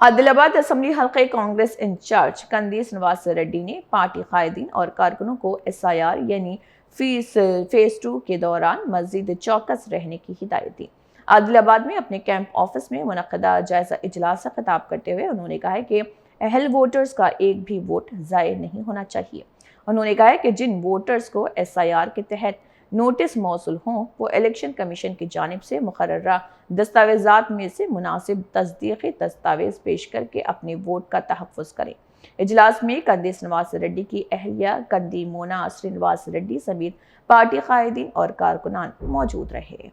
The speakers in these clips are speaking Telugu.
आदिलाबाद असेंबली हल्के कांग्रेस इंचार्ज कंदीस नवाज रेड्डी ने पार्टी कायदीन और कारकुनों को SIR यानी फेज 2 के दौरान मजीद चौकस रहने की हिदायत दी। आदिलाबाद में अपने कैंप ऑफिस में मुनक्किदा जायजा इजलास से खिताब करते हुए उन्होंने कहा है कि अहल वोटर्स का एक भी वोट ज़ाय नहीं होना चाहिए। उन्होंने कहा है कि जिन वोटर्स को SIR के तहत नोटिस मौसूल हों वो इलेक्शन कमीशन की जानिब से मुकर्ररा दस्तावेजात में से मुनासिब तस्दीकी दस्तावेज पेश करके अपने वोट का तहफ़्फ़ुज़ करें। इजलास में कंदीस नवाज रेड्डी की अहलिया कंदी मोना श्रीनिवास रेड्डी समेत पार्टी कायदीन और कारकुनान मौजूद रहे।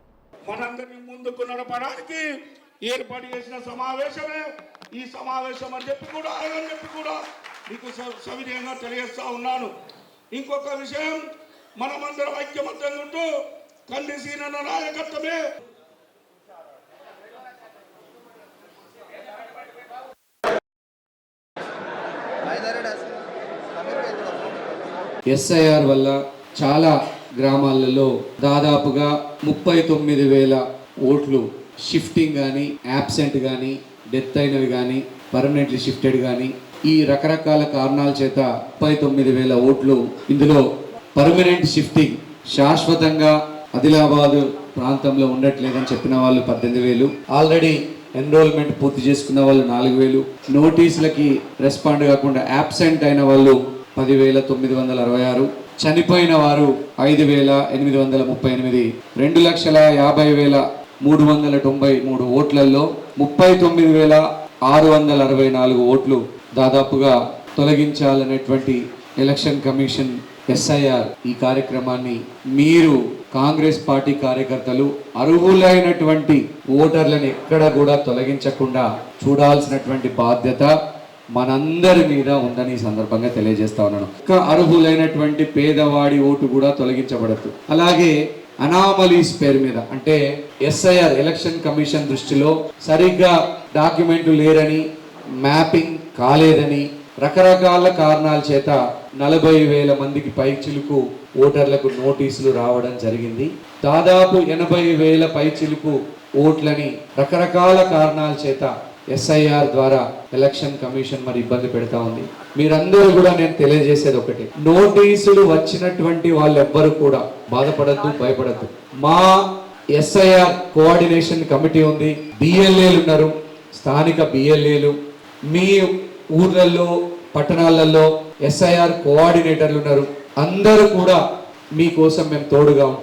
మనమందరం ఐక్యమత్యంగా ఉంటూ కందిసీన నాయకత్వమే SIR వల్ల చాలా గ్రామాలలో దాదాపుగా 39,000 ఓట్లు షిఫ్టింగ్ కానీ యాబ్సెంట్ కానీ డెత్ అయినవి కానీ పర్మనెంట్లీ షిఫ్టెడ్ కానీ ఈ రకరకాల కారణాల చేత 39,000 ఓట్లు ఇందులో పర్మనెంట్ షిఫ్టింగ్ శాశ్వతంగా ఆదిలాబాద్ ప్రాంతంలో ఉండట్లేదని చెప్పిన వాళ్ళు 18,000, ఆల్రెడీ ఎన్రోల్మెంట్ పూర్తి చేసుకున్న వాళ్ళు 4,000, నోటీసులకి రెస్పాండ్ కాకుండా యాబ్సెంట్ అయిన వాళ్ళు 10,966, చనిపోయిన వారు 5,838, 2,50,393 ఓట్లలో 39,664 ఓట్లు దాదాపుగా తొలగించాలనేటువంటి ఎలక్షన్ కమిషన్ SIR ఈ కార్యక్రమాన్ని మీరు కాంగ్రెస్ పార్టీ కార్యకర్తలు అర్హులైనటువంటి ఓటర్లను ఎక్కడ కూడా తొలగించకుండా చూడాల్సినటువంటి బాధ్యత మనందరి మీద ఉందని ఈ సందర్భంగా తెలియజేస్తా ఉన్నాను. అర్హులైనటువంటి పేదవాడి ఓటు కూడా తొలగించబడదు. అలాగే అనామలీస్ పేరు మీద అంటే SIR ఎలక్షన్ కమిషన్ దృష్టిలో సరిగ్గా డాక్యుమెంట్లు లేరని, మ్యాపింగ్ కాలేదని రకరకాల కారణాల చేత 40,000 మందికి పైచిలుకు ఓటర్లకు నోటీసులు రావడం జరిగింది. దాదాపు 80,000 పైచిలుకు ఓట్లని రకరకాల కారణాల చేత SIR ద్వారా ఎలక్షన్ కమిషన్ మరి ఇబ్బంది పెడతా ఉంది. మీరందరూ కూడా నేను తెలియజేసేది ఒకటి, నోటీసులు వచ్చినటువంటి వాళ్ళెవ్వరు కూడా బాధపడద్దు, భయపడద్దు. మా SIR కోఆర్డినేషన్ కమిటీ ఉంది, BLAలు ఉన్నారు, స్థానిక BLAలు, మీ ఊర్లలో పట్టణాలలో SIR కోఆర్డినేటర్లు ఉన్నారు. అందరూ కూడా మీకోసం మేము తోడుగా ఉంటాం.